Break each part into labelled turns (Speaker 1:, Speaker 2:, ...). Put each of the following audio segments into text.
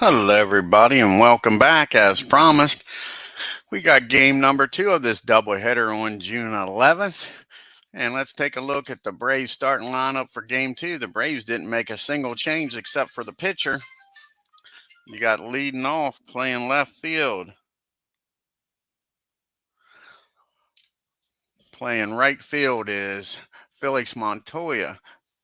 Speaker 1: Hello, everybody, and welcome back. As promised, we got game number 2 of this doubleheader on June 11th. And let's take a look at the Braves starting lineup for game 2. The Braves didn't make a single change except for the pitcher. You got leading off, playing left field. Playing right field is Felix Montoya.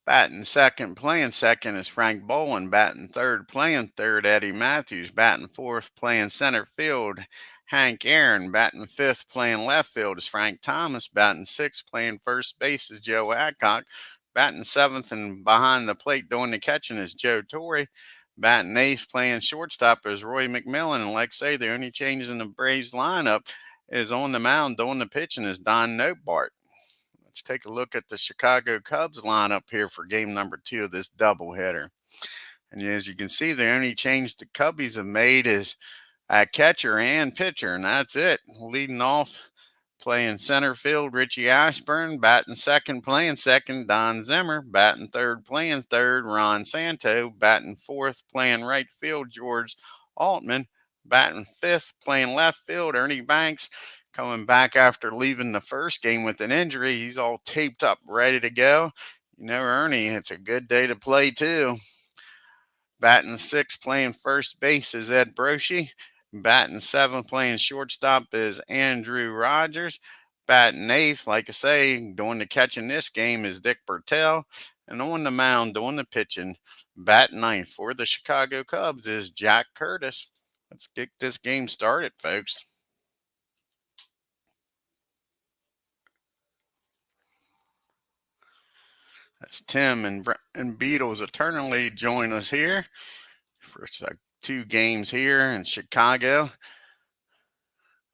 Speaker 1: Batting second, playing second is Frank Boland. Batting third, playing third, Eddie Matthews. Batting fourth, playing center field, Hank Aaron. Batting fifth, playing left field is Frank Thomas. Batting sixth, playing first base is Joe Adcock. Batting seventh and behind the plate doing the catching is Joe Torre. Batting eighth, playing shortstop is Roy McMillan. And like I say, the only change in the Braves lineup is on the mound doing the pitching is Don NOTTEBART. Let's take a look at the Chicago Cubs lineup here for game number 2 of this doubleheader. And as you can see, the only change the Cubbies have made is at catcher and pitcher, and that's it. Leading off, playing center field, Richie Ashburn. Batting second, playing second, Don Zimmer. Batting third, playing third, Ron Santo. Batting fourth, playing right field, George Altman. Batting fifth, playing left field, Ernie Banks. Coming back after leaving the first game with an injury. He's all taped up, ready to go. You know, Ernie, it's a good day to play, too. Batting sixth, playing first base is Ed Broshi. Batting seventh, playing shortstop is Andrew Rogers. Batting eighth, like I say, doing the catching this game is Dick Bertel. And on the mound, doing the pitching, batting ninth for the Chicago Cubs is Jack Curtis. Let's get this game started, folks. That's Tim and Beatles eternally join us here for 2 games here in Chicago. Of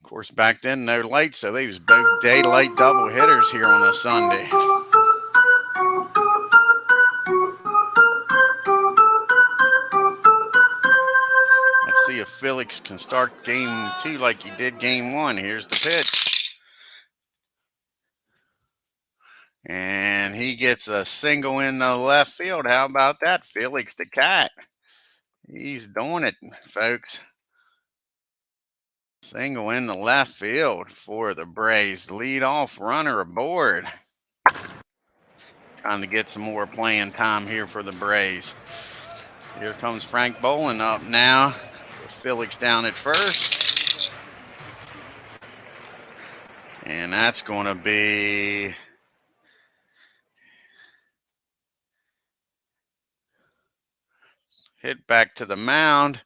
Speaker 1: course, back then, no lights, so they was both daylight double hitters here on a Sunday. Let's see if Felix can start game 2 like he did game 1. Here's the pitch. And he gets a single in the left field. How about that, Felix the Cat? He's doing it, folks. Single in the left field for the Braves. Lead-off runner aboard. Trying to get some more playing time here for the Braves. Here comes Frank Boland up now with Felix down at first. And that's going to be hit back to the mound.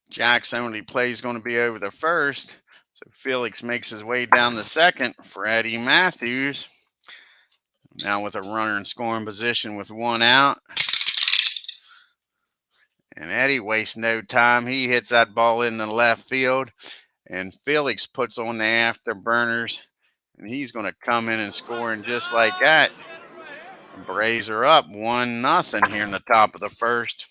Speaker 1: Jack's only play is going to be over the first. So Felix makes his way down the second for Eddie Matthews. Now with a runner in scoring position with 1 out. And Eddie wastes no time. He hits that ball in the left field. And Felix puts on the afterburners. And he's going to come in and score. And just like that, the Braves are up 1-0 here in the top of the first.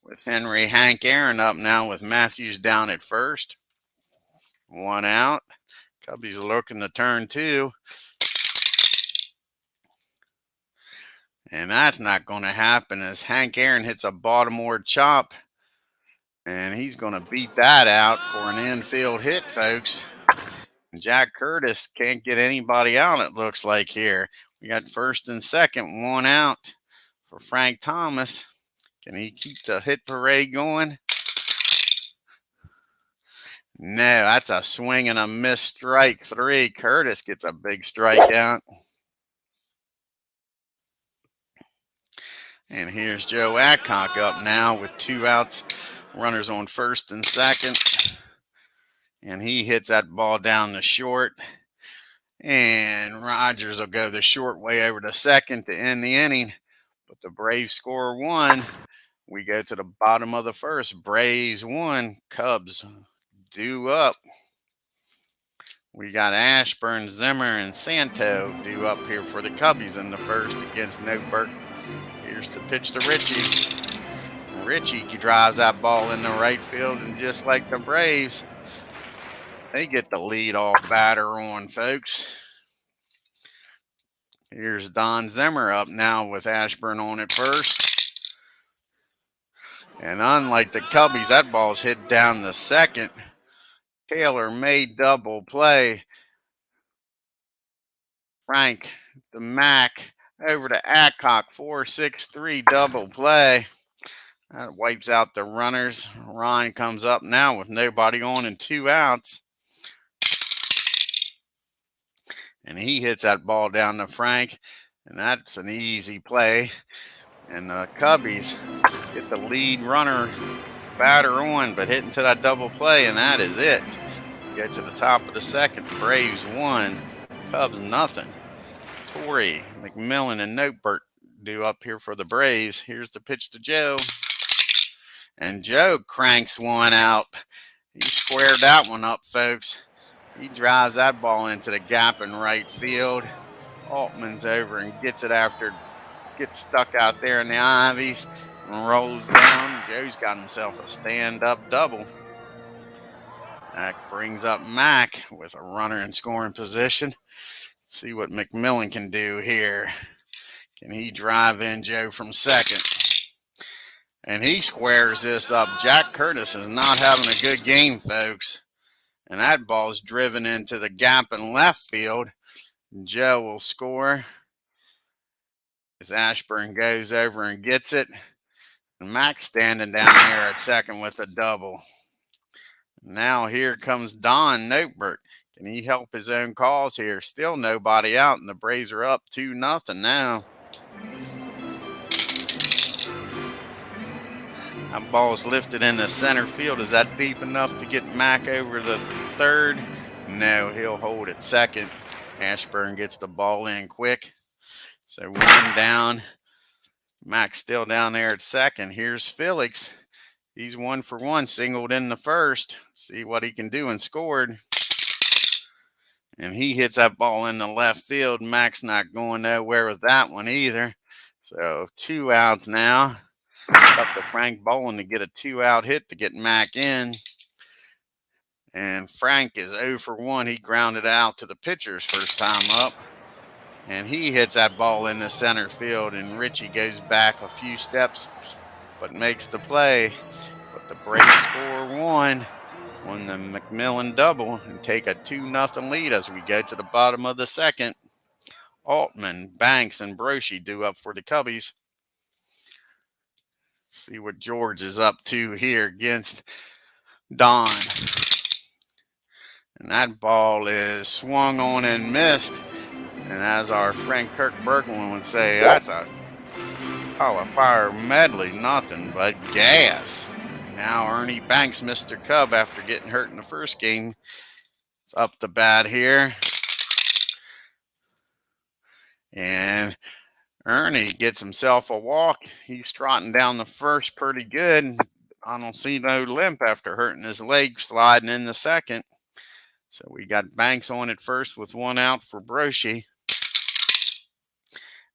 Speaker 1: With Hank Aaron up now with Matthews down at first. 1 out. Cubbies looking to turn 2. And that's not going to happen as Hank Aaron hits a Baltimore chop. And he's going to beat that out for an infield hit, folks. Jack Curtis can't get anybody out, it looks like here. We got first and second, 1 out for Frank Thomas. Can he keep the hit parade going? No, that's a swing and a miss, strike 3. Curtis gets a big strikeout. And here's Joe Adcock up now with 2 outs, runners on first and second. And he hits that ball down the short. And Rogers will go the short way over to second to end the inning. But the Braves score 1. We go to the bottom of the first. Braves 1, Cubs due up. We got Ashburn, Zimmer, and Santo due up here for the Cubbies in the first against NOTTEBART. Here's the pitch to Richie. Richie drives that ball in the right field, and just like the Braves, they get the lead-off batter on, folks. Here's Don Zimmer up now with Ashburn on at first. And unlike the Cubbies, that ball's hit down the second. Taylor made double play. Frank, the Mac, over to Adcock, 4-6-3 double play. That wipes out the runners. Ron comes up now with nobody on and 2 outs. And he hits that ball down to Frank, and that's an easy play. And the Cubbies get the lead runner batter on, but hitting to that double play, and that is it. Get to the top of the second. Braves 1, Cubs nothing. Torrey, McMillan, and Nottebart due up here for the Braves. Here's the pitch to Joe. And Joe cranks one out. He squared that one up, folks. He drives that ball into the gap in right field. Altman's over and gets it after, gets stuck out there in the ivies and rolls down. Joe's got himself a stand-up double. That brings up Mac with a runner in scoring position. See what McMillan can do here. Can he drive in Joe from second? And he squares this up. Jack Curtis is not having a good game, folks. And that ball's driven into the gap in left field. Joe will score as Ashburn goes over and gets it. And Mac's standing down there at second with a double. Now here comes Don Nottebart. Can he help his own cause here? Still nobody out, and the Braves are up 2-0 now. That ball's lifted in the center field. Is that deep enough to get Mac over the third? No, he'll hold it second. Ashburn gets the ball in quick. So 1 down. Mac's still down there at second. Here's Felix. He's 1 for 1, singled in the first. See what he can do, and scored. And he hits that ball in the left field. Mac's not going nowhere with that one either. So 2 outs now. Up to Frank Bolin to get a 2-out hit to get Mac in. And Frank is 0 for 1. He grounded out to the pitcher's first time up. And he hits that ball in the center field. And Richie goes back a few steps but makes the play. But the Braves score 1 on the McMillan double and take a 2-0 lead as we go to the bottom of the second. Altman, Banks, and Broshi due up for the Cubbies. See what George is up to here against Don. And that ball is swung on and missed. And as our friend Kirk Bergman would say, that's a fire medley, nothing but gas. And now Ernie Banks, Mr. Cub, after getting hurt in the first game, is up the bat here. And Ernie gets himself a walk. He's trotting down the first pretty good. I don't see no limp after hurting his leg sliding in the second. So we got Banks on at first with 1 out for Broshi.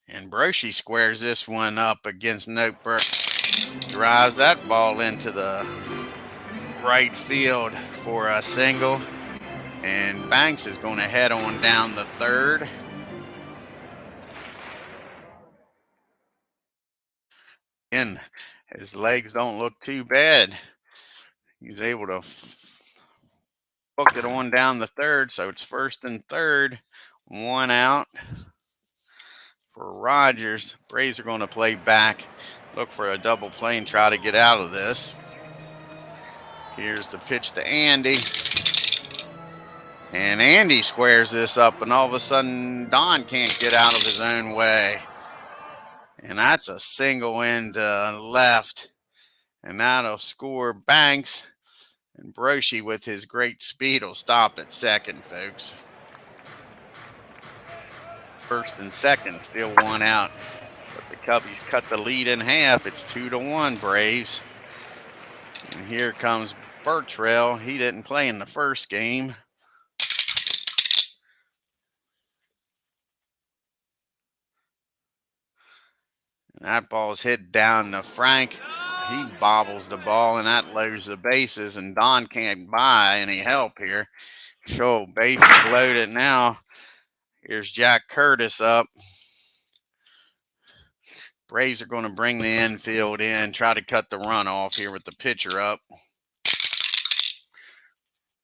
Speaker 1: And Broshi squares this one up against Nottebart. Drives that ball into the right field for a single. And Banks is going to head on down the third. And his legs don't look too bad. He's able to hook it on down the third, so it's 1st and 3rd. 1 out for Rogers. Braves are going to play back, look for a double play and try to get out of this. Here's the pitch to Andy. And Andy squares this up, and all of a sudden Don can't get out of his own way. And that's a single into left. And that'll score Banks. And Broshi, with his great speed, will stop at second, folks. 1st and 2nd, still 1 out. But the Cubbies cut the lead in half. It's 2-1 Braves. And here comes Burtrell. He didn't play in the first game. And that ball's hit down to Frank. He bobbles the ball, and that lowers the bases, and Don can't buy any help here. So bases loaded now. Here's Jack Curtis up. Braves are going to bring the infield in, try to cut the run off here with the pitcher up.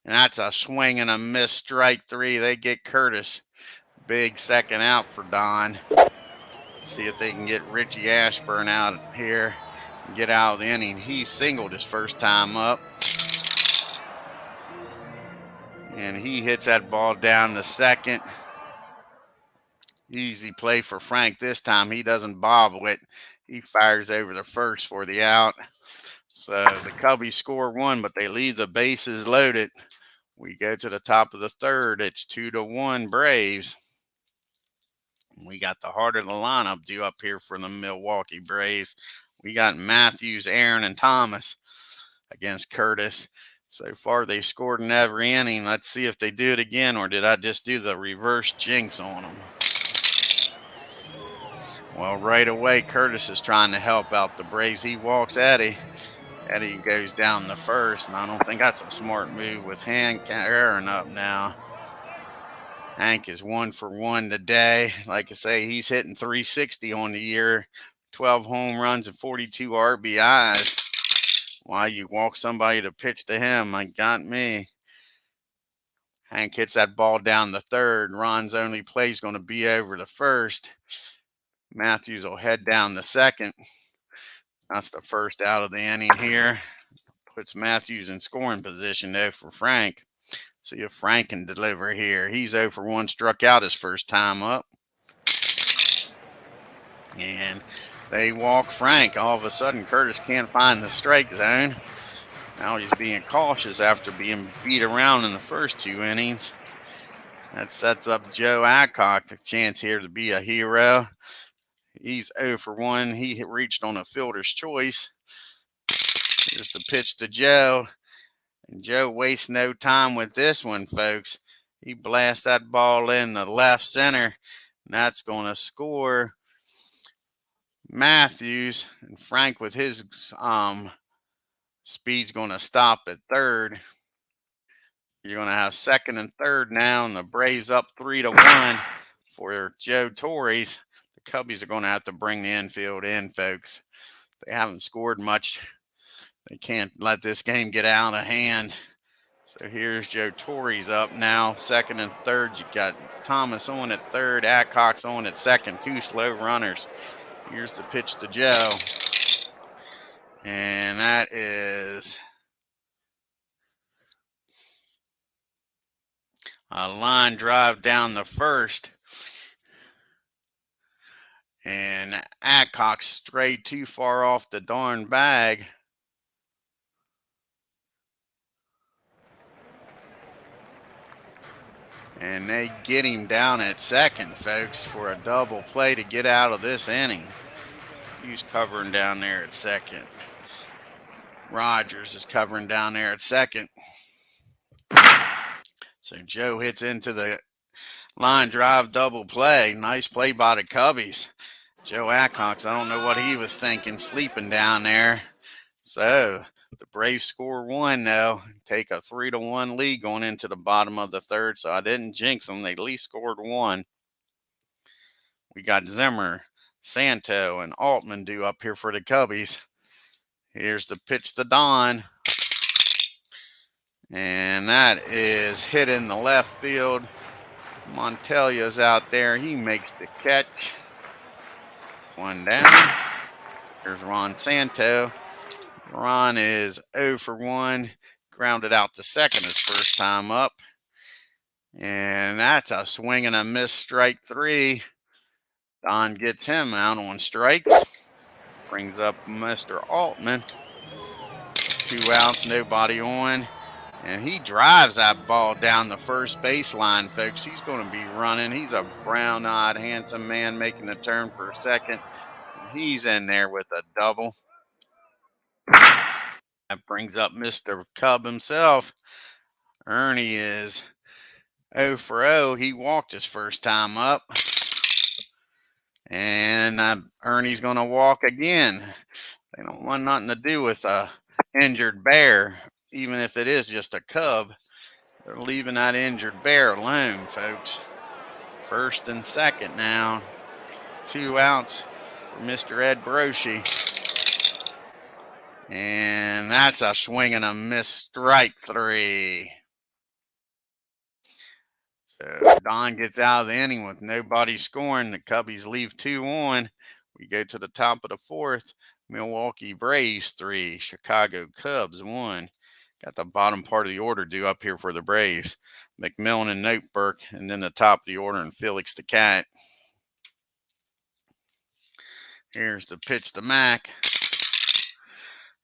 Speaker 1: And that's a swing and a miss, strike three. They get Curtis. Big second out for Don. See if they can get Richie Ashburn out here and get out of the inning. He singled his first time up. And he hits that ball down the second. Easy play for Frank this time. He doesn't bobble it. He fires over the first for the out. So the Cubbies score one, but they leave the bases loaded. We go to the top of the third. It's 2-1 Braves. We got the heart of the lineup due up here for the Milwaukee Braves. We got Matthews, Aaron, and Thomas against Curtis. So far, they've scored in every inning. Let's see if they do it again, or did I just do the reverse jinx on them? Well, right away, Curtis is trying to help out the Braves. He walks Eddie. Eddie goes down the first, and I don't think that's a smart move with Hank Aaron up now. Hank is 1 for 1 today. Like I say, he's hitting 360 on the year, 12 home runs and 42 RBIs. Why you walk somebody to pitch to him? I got me. Hank hits that ball down the third. Ron's only play is going to be over the first. Matthews will head down the second. That's the first out of the inning here. Puts Matthews in scoring position, though, for Frank. See if Frank can deliver here. He's 0 for 1, struck out his first time up. And they walk Frank. All of a sudden, Curtis can't find the strike zone. Now he's being cautious after being beat around in the first 2 innings. That sets up Joe Adcock, the chance here to be a hero. He's 0 for 1. He reached on a fielder's choice. Here's the pitch to Joe. And Joe wastes no time with this one, folks. He blasts that ball in the left center. And that's going to score Matthews. And Frank, with his speed's going to stop at third. You're going to have second and third now. And the Braves up 3-1 for Joe Torres. The Cubbies are going to have to bring the infield in, folks. They haven't scored much. They can't let this game get out of hand. So here's Joe Torres up now. Second and third. You got Thomas on at third. Adcock's on at second. 2 slow runners. Here's the pitch to Joe. And that is a line drive down the first. And Adcock strayed too far off the darn bag. And they get him down at second, folks, for a double play to get out of this inning. Who's covering down there at second? Rogers is covering down there at second. So Joe hits into the line drive double play. Nice play by the Cubbies. Joe Adcock, I don't know what he was thinking, sleeping down there. So the Braves score 1, though. Take a 3-1 lead going into the bottom of the third. So I didn't jinx them. They at least scored 1. We got Zimmer, Santo, and Altman due up here for the Cubbies. Here's the pitch to Don. And that is hit in the left field. Montelia's out there. He makes the catch. 1 down. Here's Ron Santo. Ron is 0 for 1. Grounded out to second his first time up. And that's a swing and a miss, strike 3. Don gets him out on strikes. Brings up Mr. Altman. 2 outs, nobody on. And he drives that ball down the first baseline, folks. He's going to be running. He's a brown-eyed, handsome man making a turn for a second. He's in there with a double. That brings up Mr. Cub himself. Ernie is 0 for 0. He walked his first time up. And Ernie's going to walk again. They don't want nothing to do with a injured bear, even if it is just a cub. They're leaving that injured bear alone, folks. First and second now. 2 outs Mr. Ed Broshi. And that's a swing and a miss, strike 3. So Don gets out of the inning with nobody scoring. The Cubbies leave 2 on. We go to the top of the 4th. Milwaukee Braves 3, Chicago Cubs 1. Got the bottom part of the order due up here for the Braves. McMillan and Noteberg, and then the top of the order and Felix the Cat. Here's the pitch to Mac.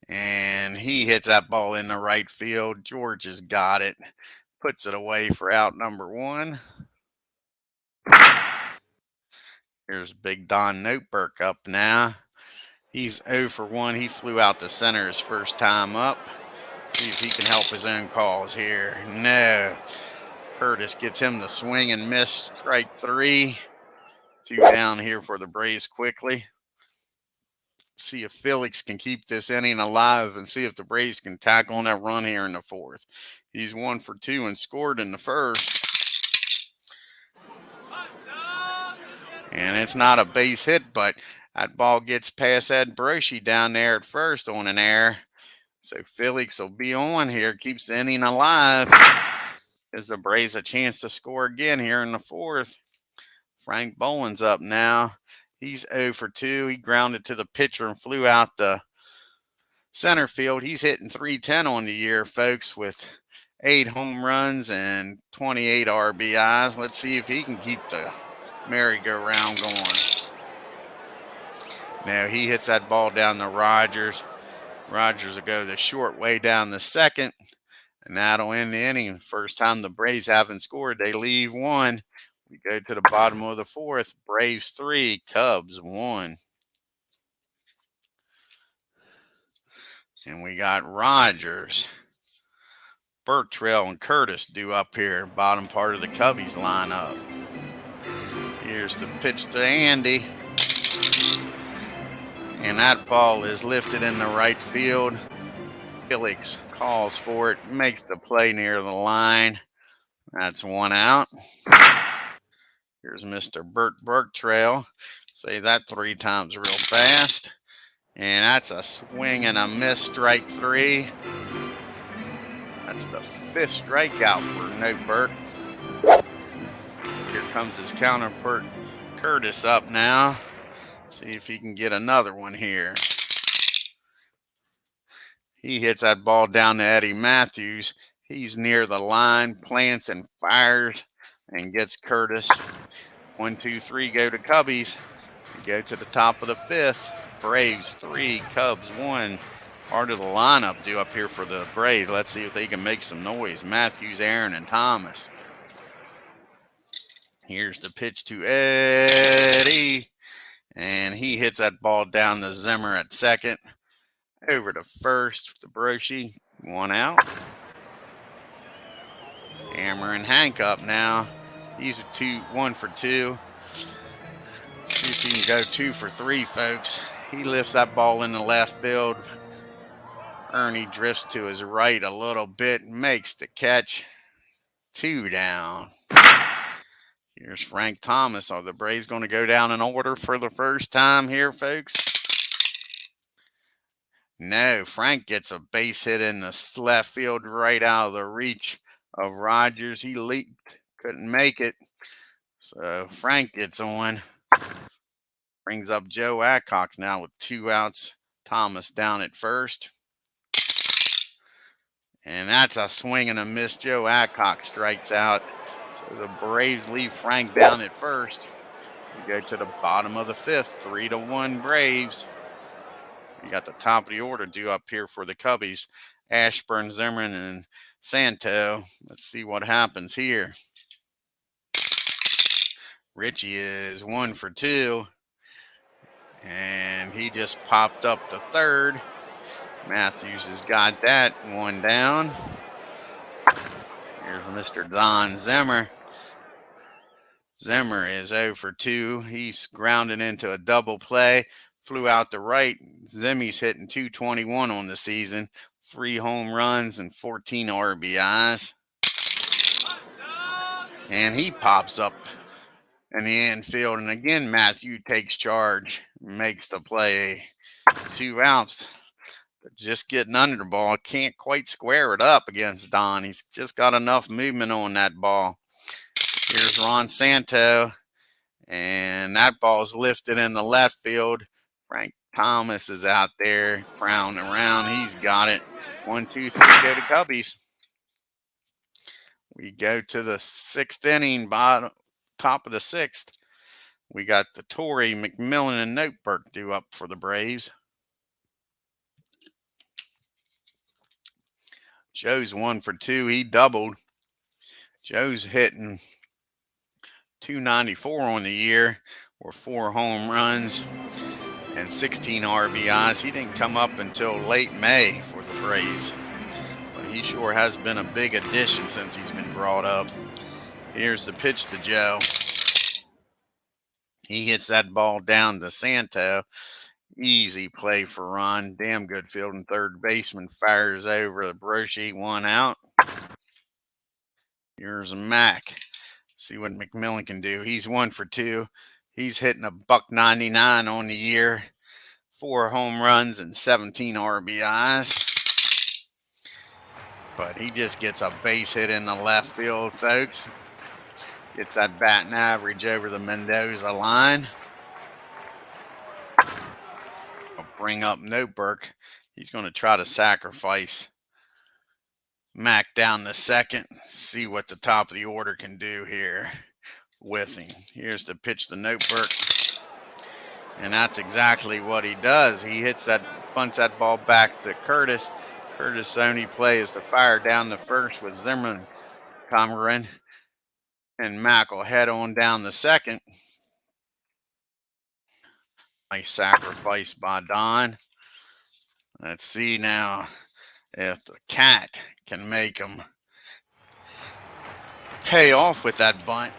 Speaker 1: And he hits that ball in the right field. George has got it. Puts it away for out number 1. Here's Big Don Noteberg up now. He's 0 for 1. He flew out to center his first time up. See if he can help his own cause here. No. Curtis gets him to swing and miss, strike 3. 2 down here for the Braves quickly. See if Felix can keep this inning alive and see if the Braves can tackle on that run here in the 4th. He's 1 for 2 and scored in the 1st. And it's not a base hit, but that ball gets past Ed Broshi down there at first on an error. So Felix will be on here, keeps the inning alive. Gives the Braves a chance to score again here in the 4th. Frank Boland's up now. He's 0 for 2. He grounded to the pitcher and flew out the center field. He's hitting .310 on the year, folks, with 8 home runs and 28 RBIs. Let's see if he can keep the merry-go-round going. Now he hits that ball down to Rogers. Rogers will go the short way down the 2nd, and that'll end the inning. First time the Braves haven't scored. They leave 1. We go to the bottom of the 4th. Braves 3, Cubs 1. And we got Rogers, Burtrell, and Curtis due up here, bottom part of the Cubbies lineup. Here's the pitch to Andy. And that ball is lifted in the right field. Felix calls for it, makes the play near the line. That's 1 out. Here's Mr. Burt Burtrell. Say that 3 times real fast. And that's a swing and a miss, strike 3. That's the 5th strikeout for Noteberg. Here comes his counterpart, Curtis, up now. See if he can get another one here. He hits that ball down to Eddie Matthews. He's near the line, plants and fires, and gets Curtis. 1, 2, 3, go to Cubbies. We go to the top of the 5th. Braves 3, Cubs 1. Part of the lineup due up here for the Braves. Let's see if they can make some noise. Matthews, Aaron, and Thomas. Here's the pitch to Eddie. And he hits that ball down to Zimmer at 2nd. Over to 1st, the Broshi. 1 out. Hammer and Hank up now. These are 1 for 2. See if he can go 2 for 3, folks. He lifts that ball in the left field. Ernie drifts to his right a little bit, makes the catch. 2 down. Here's Frank Thomas. Are the Braves going to go down in order for the first time here, folks? No, Frank gets a base hit in the left field right out of the reach of Rogers. He leaped, couldn't make it. So Frank gets on. Brings up Joe Adcox now with 2 outs. Thomas down at 1st. And that's a swing and a miss. Joe Adcox strikes out. So the Braves leave Frank down at 1st. We go to the bottom of the 5th. 3-1 Braves. We got the top of the order due up here for the Cubbies. Ashburn, Zimmerman, and Santo. Let's see what happens here. Richie is 1 for 2. And he just popped up the 3rd. Matthews has got that. 1 down. Here's Mr. Don Zimmer. Zimmer is 0 for 2. He's grounded into a double play. Flew out to right. Zimmy's hitting .221 on the season. 3 home runs and 14 RBIs. And he pops up in the infield. And again, Matthew takes charge. makes the play. 2 outs. They're just getting under the ball. Can't quite square it up against Don. He's just got enough movement on that ball. Here's Ron Santo, and that ball's lifted in the left field. Frank Thomas is out there prowling around. He's got it. 1, 2, 3, go to Cubbies. We go to the 6th inning, top of the 6th. We got the Torrey, McMillan, and Notebert due up for the Braves. Joe's 1 for 2. He doubled. Joe's hitting .294 on the year, or 4 home runs and 16 RBIs. He didn't come up until late May for the Braves, but he sure has been a big addition since he's been brought up. Here's the pitch to Joe. He hits that ball down to Santo. Easy play for Ron. Damn good fielding. Third baseman fires over the Broshi. 1 out. Here's Mac. See what McMillan can do. He's 1 for 2. He's hitting a .199 on the year. 4 home runs and 17 RBIs. But he just gets a base hit in the left field, folks. Gets that batting average over the Mendoza line. I'll bring up Notebert. He's going to try to sacrifice Mac down the second. See what the top of the order can do here with him. Here's the pitch to Notebert. And that's exactly what he does. He hits that, bunts that ball back to Curtis. Curtis' only play is to fire down the first with Zimmerman coming. And Mac will head on down the second. Nice sacrifice by Don. Let's see now if the Cat can make him pay off with that bunt.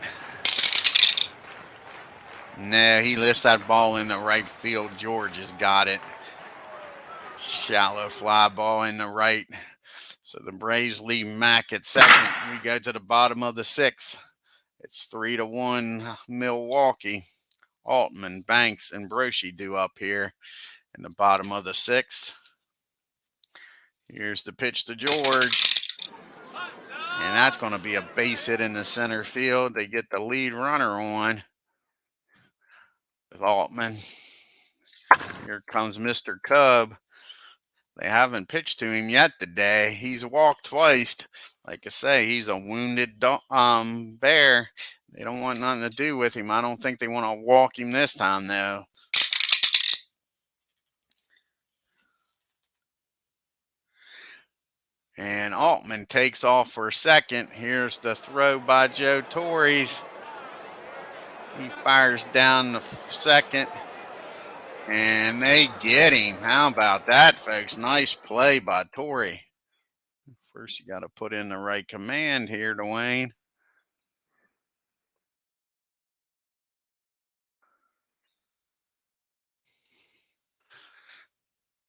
Speaker 1: No, he lifts that ball in the right field. George has got it. Shallow fly ball in the right. So the Braves leave Mac at second. We go to the bottom of the 6th. It's 3-1 Milwaukee. Altman, Banks, and Broshi due up here in the bottom of the 6th. Here's the pitch to George. And that's going to be a base hit in the center field. They get the lead runner on with Altman. Here comes Mr. Cub. They haven't pitched to him yet today. He's walked twice. Like I say, he's a wounded bear. They don't want nothing to do with him. I don't think they want to walk him this time, though. And Altman takes off for second. Here's the throw by Joe Torres. He fires down the second. And they get him. How about that, folks? Nice play by Torrey. First, you got to put in the right command here, Dwayne.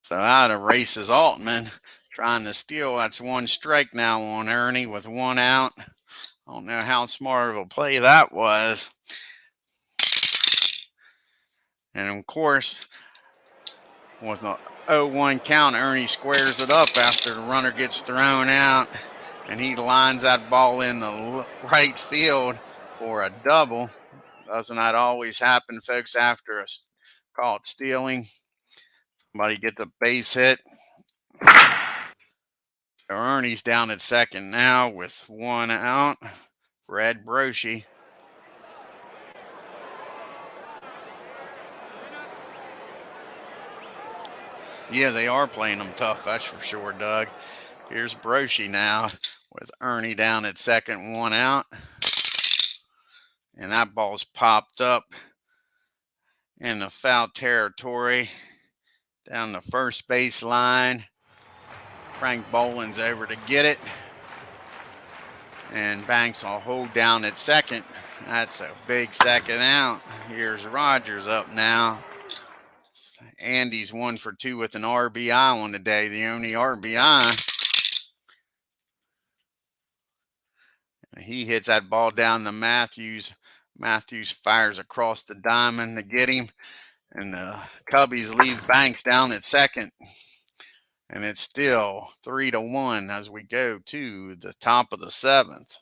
Speaker 1: So out of races Altman, trying to steal. That's 1 strike now on Ernie with 1 out. I don't know how smart of a play that was. And of course, with the 0-1 count, Ernie squares it up after the runner gets thrown out. And he lines that ball in the right field for a double. Doesn't that always happen, folks, after a call it stealing? Somebody gets a base hit. So Ernie's down at second now with 1 out for Ed Broshi. Yeah, they are playing them tough, that's for sure, Doug. Here's Broshi now with Ernie down at second, 1 out. And that ball's popped up in the foul territory down the first base line. Frank Boland's over to get it. And Banks will hold down at second. That's a big second out. Here's Rogers up now. Andy's 1 for 2 with an RBI on the day, the only RBI. He hits that ball down to Matthews. Matthews fires across the diamond to get him. And the Cubbies leave Banks down at second. And it's still 3-1 as we go to the top of the seventh.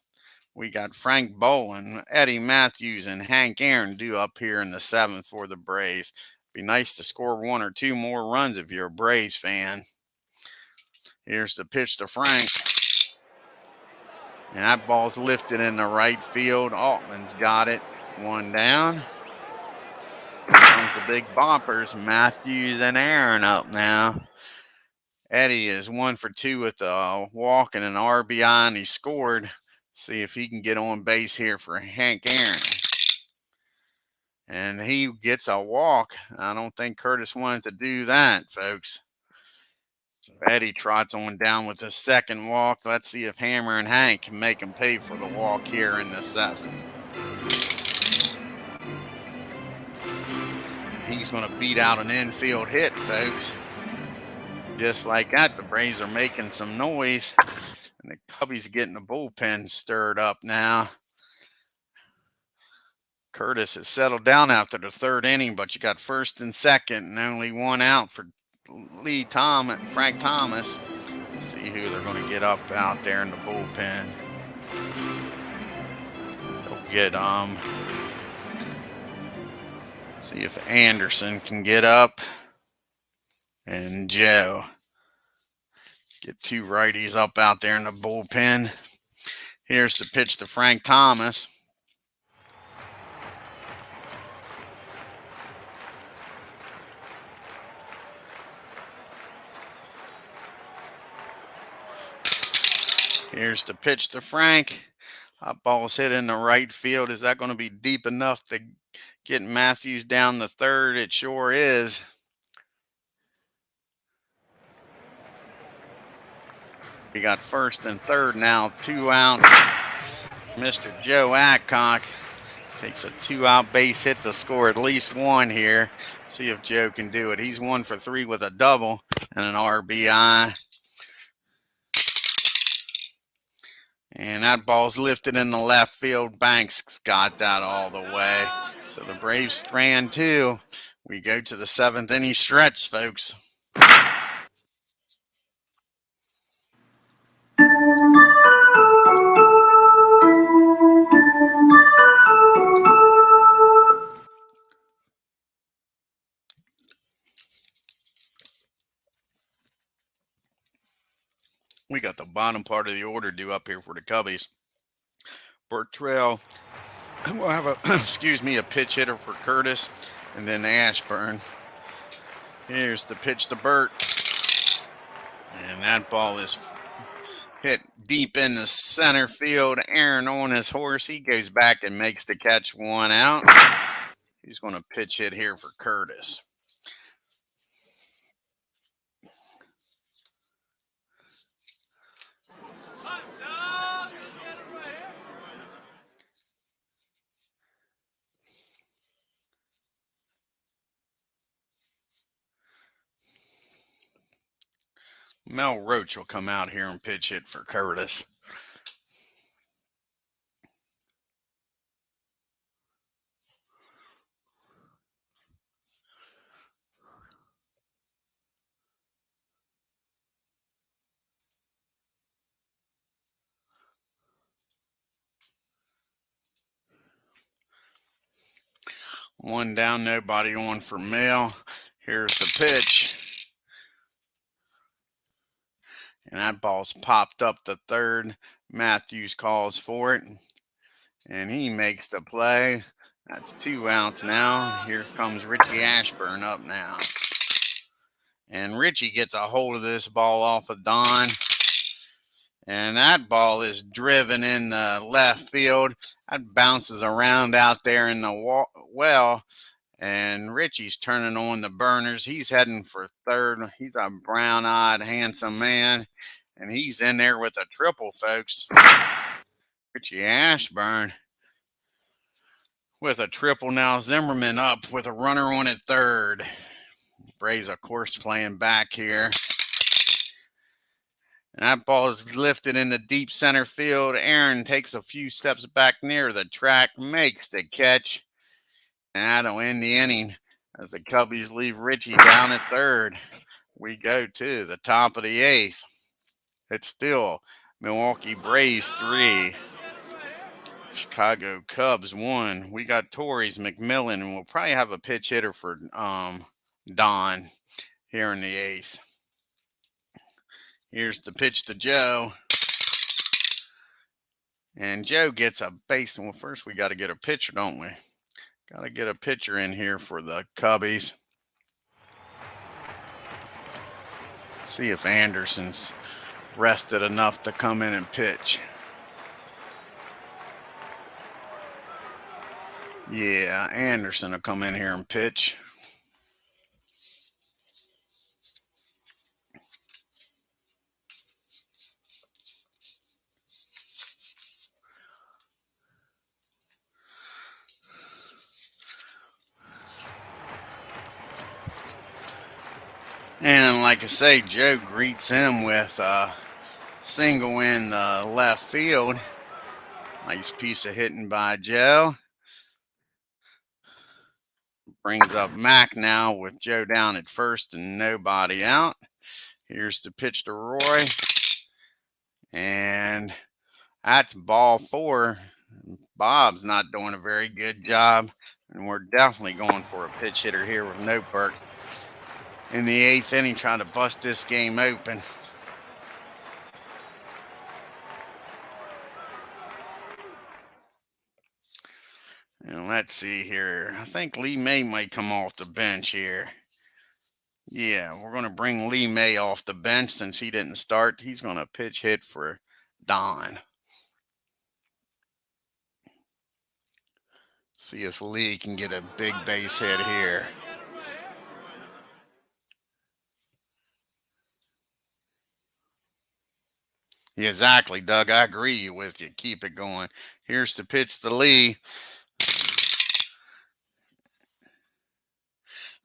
Speaker 1: We got Frank Boland, Eddie Matthews, and Hank Aaron due up here in the seventh for the Braves. Be nice to score one or two more runs if you're a Braves fan. Here's the pitch to Frank. And that ball's lifted in the right field. Altman's got it. One down. Here comes the big boppers, Matthews and Aaron up now. Eddie is 1 for 2 with a walk and an RBI, and he scored. Let's see if he can get on base here for Hank Aaron. And he gets a walk. I don't think Curtis wanted to do that, folks. So Eddie trots on down with a second walk. Let's see if Hammer and Hank can make him pay for the walk here in the seventh. He's going to beat out an infield hit, folks. Just like that, the Braves are making some noise. And the Cubbies are getting the bullpen stirred up now. Curtis has settled down after the third inning, but you got first and second and only one out for Frank Thomas. Let's see who they're going to get up out there in the bullpen. They'll get see if Anderson can get up. And Joe. Get two righties up out there in the bullpen. Here's the pitch to Frank Thomas. Here's the pitch to Frank. That ball's hit in the right field. Is that going to be deep enough to get Matthews down the third? It sure is. We got first and third now, 2 outs. Mr. Joe Adcock takes a 2-out base hit to score at least one here. See if Joe can do it. He's 1 for 3 with a double and an RBI. And that ball's lifted in the left field. Banks got that all the way. So the Braves strand 2. We go to the 7th inning stretch, folks. We got the bottom part of the order due up here for the Cubbies. Bertrell will have a a pitch hitter for Curtis, and then Ashburn. Here's the pitch to Bert. And that ball is hit deep in the center field. Aaron on his horse. He goes back and makes the catch, 1 out. He's going to pitch hit here for Curtis. Mel Roach will come out here and pitch hit for Curtis. One down, nobody on for Mel. Here's the pitch. And that ball's popped up to third. Matthews calls for it. And he makes the play. That's 2 outs now. Here comes Richie Ashburn up now. And Richie gets a hold of this ball off of Don. And that ball is driven in the left field. That bounces around out there in the well. And Richie's turning on the burners. He's heading for third. He's a brown-eyed, handsome man. And he's in there with a triple, folks. Richie Ashburn with a triple now. Zimmerman up with a runner on at third. Braves, of course, playing back here. And that ball is lifted in the deep center field. Aaron takes a few steps back near the track, makes the catch. And that'll end the inning. As the Cubbies leave Richie down at third, we go to the top of the eighth. It's still Milwaukee Braves 3, Chicago Cubs 1. We got Torrey's McMillan, and we'll probably have a pitch hitter for Don here in the eighth. Here's the pitch to Joe. And Joe gets a base. Well, first we got to get a pitcher, don't we? Got to get a pitcher in here for the Cubbies. See if Anderson's rested enough to come in and pitch. Yeah, Anderson will come in here and pitch. And like I say, Joe greets him with a single in the left field. Nice piece of hitting by Joe. Brings up Mac now with Joe down at first and nobody out. Here's the pitch to Roy. And that's ball 4. Bob's not doing a very good job. And we're definitely going for a pitch hitter here with Notebert in the 8th inning, trying to bust this game open. And let's see here. I think Lee May might come off the bench here. Yeah, we're going to bring Lee May off the bench since he didn't start. He's going to pitch hit for Don. See if Lee can get a big base hit here. Yeah, exactly, Doug. I agree with you. Keep it going. Here's the pitch to Lee.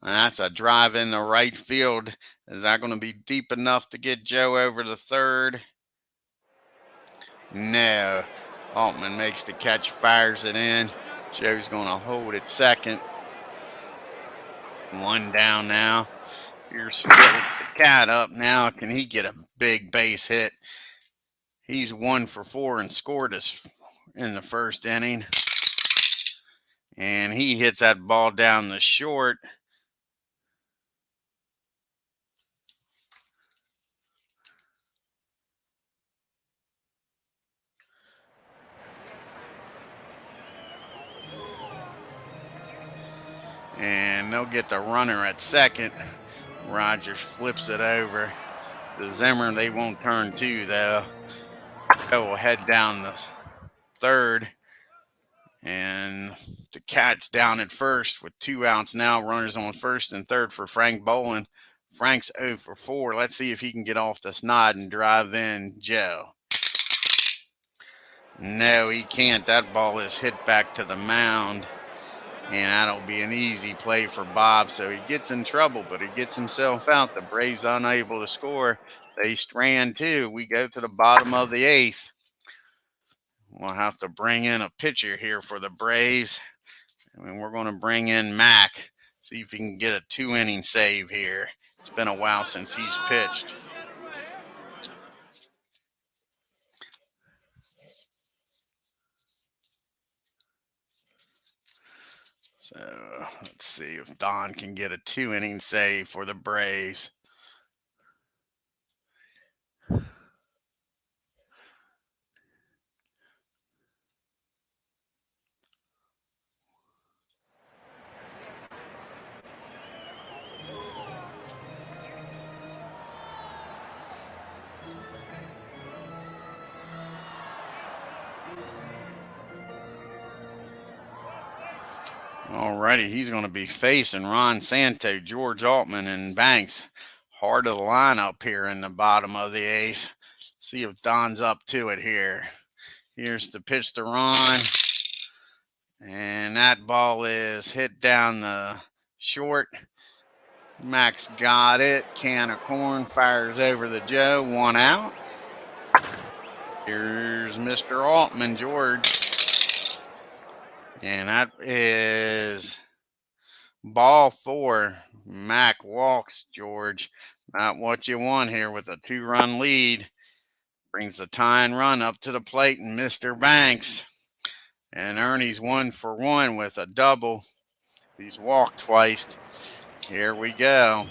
Speaker 1: And that's a drive in the right field. Is that going to be deep enough to get Joe over to third? No. Altman makes the catch, fires it in. Joe's going to hold it second. 1 down now. Here's Felix the Cat up now. Can he get a big base hit? He's 1 for 4 and scored us in the first inning. And he hits that ball down the short. And they'll get the runner at second. Rogers flips it over to Zimmer. They won't turn 2, though. They will head down the third. And the Cat's down at first with 2 outs now. Runners on first and third for Frank Bolin. Frank's 0 for 4. Let's see if he can get off the snod and drive in Joe. No, he can't. That ball is hit back to the mound. And that'll be an easy play for Bob. So he gets in trouble, but he gets himself out. The Braves unable to score. They strand 2. We go to the bottom of the 8th. We'll have to bring in a pitcher here for the Braves. And we're going to bring in Mac. See if he can get a 2-inning save here. It's been a while since he's pitched. So let's see if Don can get a 2-inning save for the Braves. Alrighty, he's going to be facing Ron Santo, George Altman, and Banks. Heart of the lineup here in the bottom of the 8th. See if Don's up to it here. Here's the pitch to Ron. And that ball is hit down the short. Max got it. Can of corn fires over the Joe. 1 out. Here's Mr. Altman, George. And that is Ball 4. Mac walks, George. Not what you want here with a 2-run lead. Brings the tying run up to the plate, and Mr. Banks. And Ernie's 1 for 1 with a double. He's walked twice. Here we go.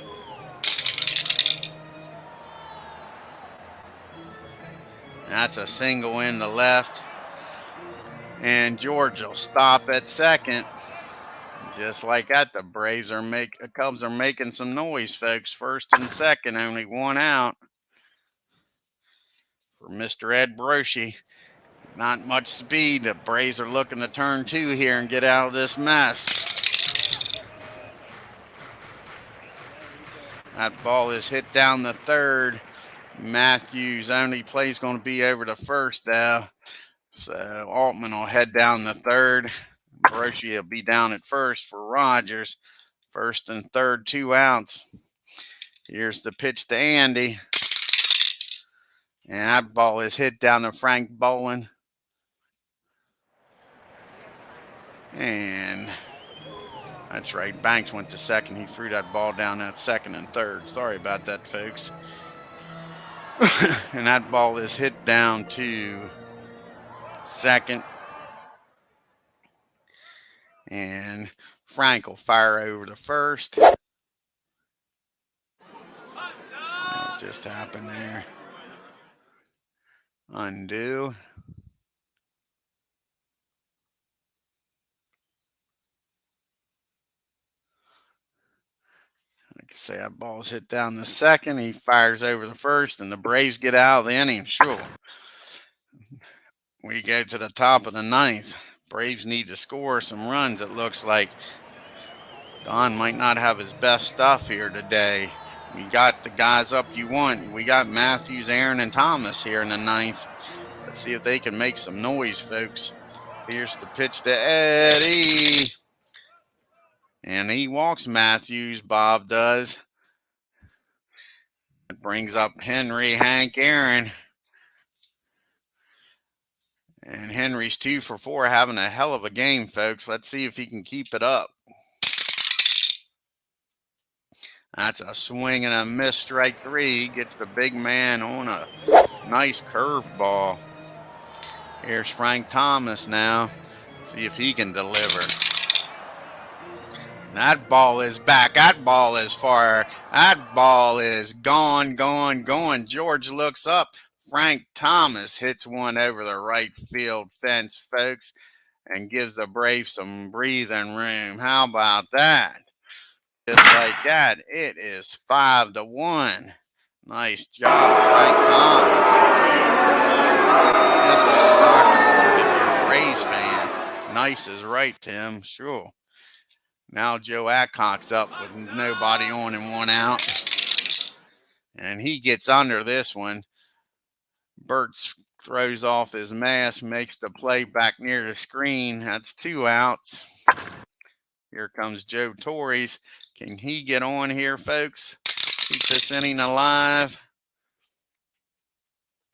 Speaker 1: That's a single in the left. And George will stop at second. Just like that, the Cubs are making some noise, folks. First and second, only one out for Mr. Ed Broshi. Not much speed. The Braves are looking to turn 2 here and get out of this mess. That ball is hit down the third. Matthews' only play is going to be over to first now. So Altman will head down the third. Broshi will be down at first for Rogers. First and third, 2 outs. Here's the pitch to Andy. And that ball is hit down to Frank Boland. And that's right, Banks went to second. He threw that ball down at second and third. Sorry about that, folks. And that ball is hit down to second. And Frank will fire over to first. What just happened there? Undo. Like I say, that ball's hit down the second. He fires over the first, and the Braves get out of the inning. Sure. We go to the top of the ninth. Braves need to score some runs. It looks like Don might not have his best stuff here today. We got the guys up you want. We got Matthews, Aaron, and Thomas here in the ninth. Let's see if they can make some noise, folks. Here's the pitch to Eddie. And he walks Matthews, Bob does. It brings up Henry, Hank, Aaron. And Henry's 2 for 4, having a hell of a game, folks. Let's see if he can keep it up. That's a swing and a miss, strike 3. He gets the big man on a nice curveball. Here's Frank Thomas now. See if he can deliver. That ball is back. That ball is far. That ball is gone, gone, gone. George looks up. Frank Thomas hits one over the right field fence, folks, and gives the Braves some breathing room. How about that? Just like that, it is 5-1. Nice job, Frank Thomas. Just what the doctor ordered if you're a Braves fan. Nice is right, Tim. Sure. Now Joe Adcock's up with nobody on and 1 out. And he gets under this one. Bert throws off his mask, makes the play back near the screen. That's 2 outs. Here comes Joe Torres. Can he get on here, folks? Keep this inning alive.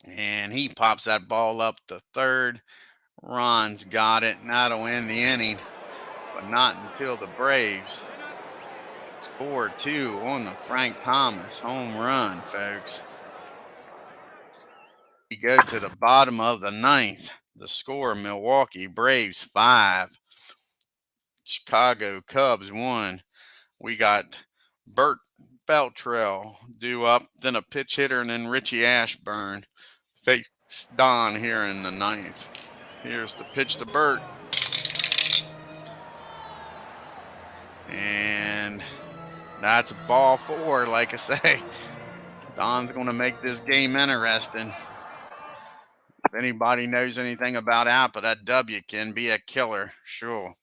Speaker 1: And he pops that ball up to third. Ron's got it, and that'll end the inning. But not until the Braves score 2 on the Frank Thomas home run, folks. We go to the bottom of the ninth. The score, Milwaukee Braves 5. Chicago Cubs 1. We got Bert Beltrell due up, then a pitch hitter, and then Richie Ashburn face Don here in the ninth. Here's the pitch to Bert. And that's ball 4, like I say. Don's going to make this game interesting. If anybody knows anything about Apba, that W can be a killer, sure.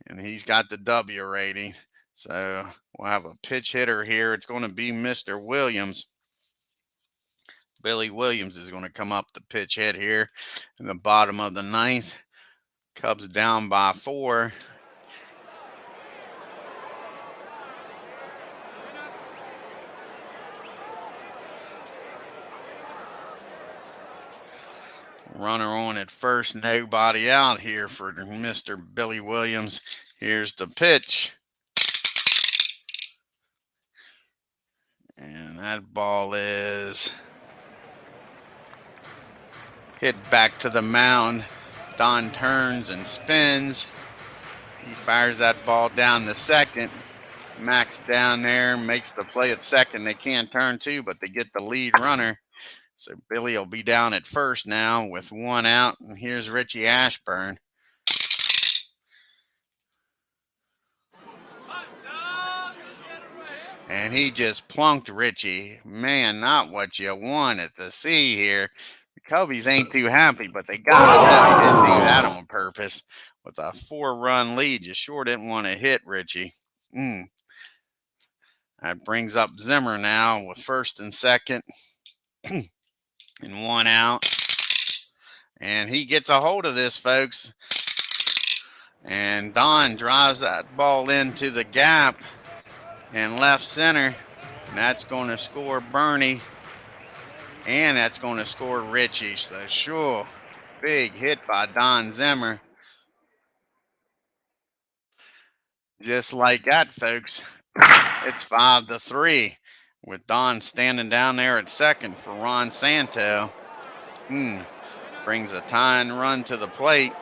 Speaker 1: And he's got the W rating. So we'll have a pitch hitter here. It's going to be Mr. Williams. Billy Williams is going to come up the pitch hit here in the bottom of the ninth. Cubs down by 4. Runner on at first, nobody out here for Mr. Billy Williams. Here's the pitch. And that ball is hit back to the mound. Don turns and spins. He fires that ball down to second. Max down there makes the play at second. They can't turn two, but they get the lead runner. So Billy will be down at first now with one out. And here's Richie Ashburn. And he just plunked Richie. Man, not what you wanted to see here. The Cubbies ain't too happy, but they got to know he didn't do that on purpose. With a 4-run lead, you sure didn't want to hit Richie. That brings up Zimmer now with first and second. And one out. And he gets a hold of this, folks. And Don drives that ball into the gap and left center. And that's going to score Bernie. And that's going to score Richie. So sure, big hit by Don Zimmer. Just like that, folks. It's 5-3 with Don standing down there at second for Ron Santo. Brings a tying run to the plate.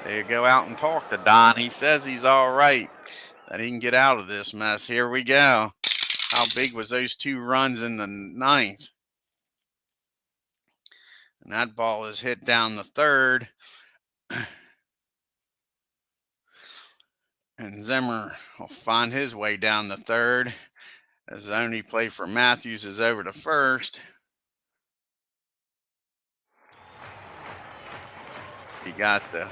Speaker 1: They go out and talk to Don. He says he's all right, that he can get out of this mess. Here we go. How big was those 2 runs in the 9th? And that ball is hit down the third. And Zimmer will find his way down the third as the only play for Matthews is over to first. He got the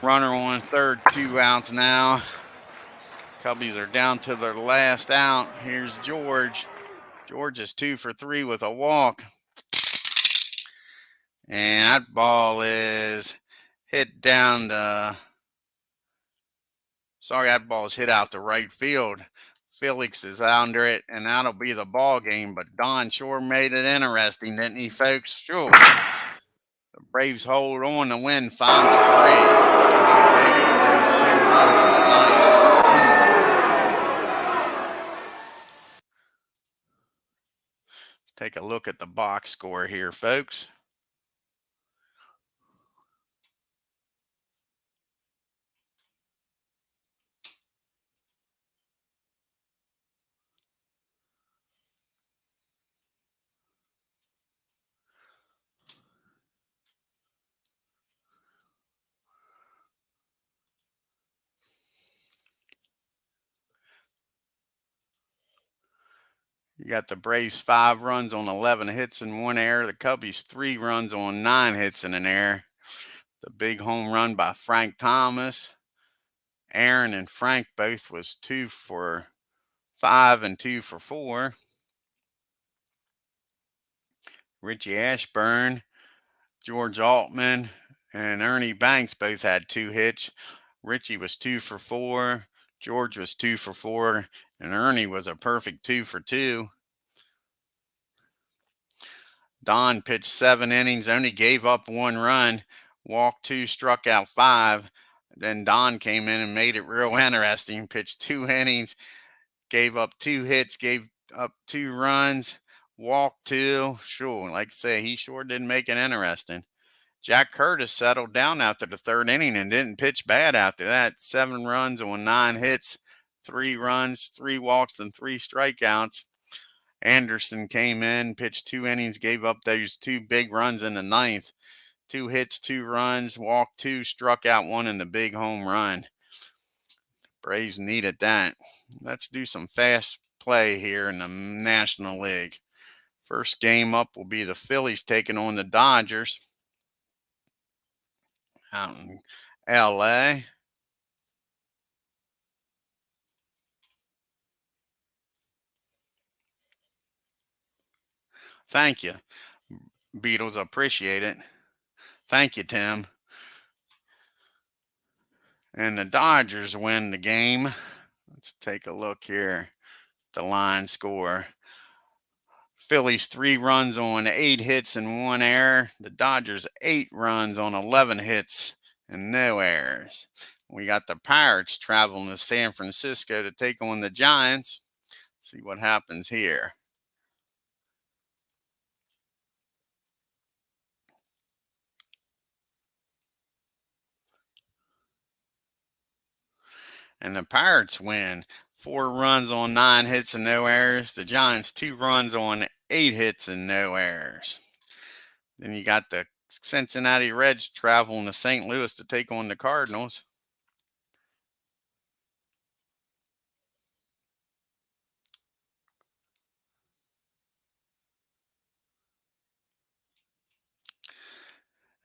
Speaker 1: runner on third, 2 outs now. Cubbies are down to their last out. Here's George. George is 2 for 3 with a walk. And that ball is hit down the... Sorry, that ball is hit out to right field. Felix is under it, and that'll be the ball game. But Don sure made it interesting, didn't he, folks? Sure. The Braves hold on to win 5-3. How big was those 2 runs in the 9th? Let's take a look at the box score here, folks. You got the Braves 5 runs on 11 hits and 1 error. The Cubbies 3 runs on 9 hits and an error. The big home run by Frank Thomas. Aaron and Frank both was 2 for 5 and 2 for 4. Richie Ashburn, George Altman, and Ernie Banks both had 2 hits. Richie was 2 for 4. George was 2 for 4. And Ernie was a perfect 2 for 2. Don pitched 7 innings, only gave up 1 run, walked 2, struck out 5. Then Don came in and made it real interesting. Pitched 2 innings, gave up 2 hits, gave up 2 runs, walked 2. Sure, like I say, he sure did make it interesting. Jack Curtis settled down after the 3rd inning and didn't pitch bad after that. 7 runs on 9 hits, 3 runs, 3 walks, and 3 strikeouts. Anderson came in, pitched 2 innings, gave up those 2 big runs in the 9th. 2 hits, 2 runs, walked 2, struck out 1 in the big home run. Braves needed that. Let's do some fast play here in the National League. First game up will be the Phillies taking on the Dodgers out in L.A. Thank you, Beatles. Appreciate it. Thank you, Tim. And the Dodgers win the game. Let's take a look here. The line score. Phillies 3 runs on 8 hits and 1 error. The Dodgers 8 runs on 11 hits and no errors. We got the Pirates traveling to San Francisco to take on the Giants. See what happens here. And the Pirates win. 4 runs on 9 hits and no errors. The Giants 2 runs on 8 hits and no errors. Then you got the Cincinnati Reds traveling to St. Louis to take on the Cardinals.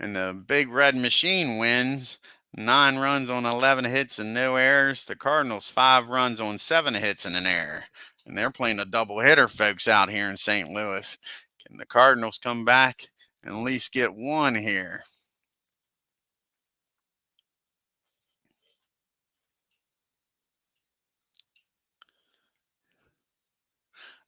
Speaker 1: And the Big Red Machine wins. 9 runs on 11 hits and no errors. The Cardinals 5 runs on 7 hits and an error. And they're playing a doubleheader, folks, out here in St. Louis. Can the Cardinals come back and at least get one here?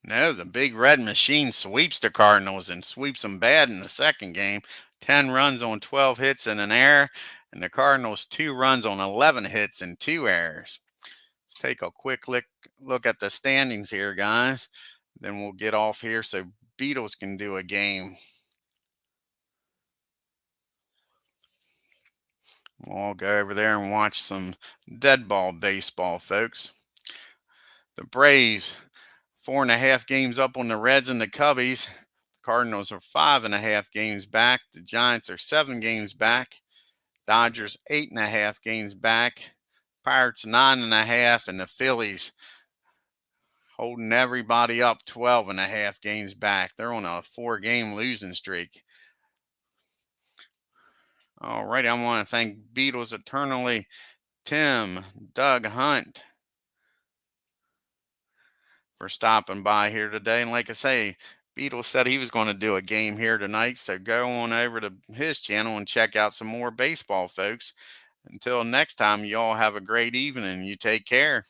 Speaker 1: No, the Big Red Machine sweeps the Cardinals and sweeps them bad in the second game. 10 runs on 12 hits and an error. And the Cardinals 2 runs on 11 hits and 2 errors. Let's take a quick look at the standings here, guys. Then we'll get off here so Beatles can do a game. We'll all go over there and watch some dead ball baseball, folks. The Braves, 4.5 games up on the Reds and the Cubbies. The Cardinals are 5.5 games back. The Giants are 7 games back. Dodgers 8.5 games back. Pirates 9.5, and the Phillies holding everybody up 12.5 games back. They're on a 4-game losing streak. All right, I want to thank Beatles Eternally, Tim, Doug Hunt, for stopping by here today. And like I say, Beatles said he was going to do a game here tonight, so go on over to his channel and check out some more baseball, folks. Until next time, you all have a great evening. You take care.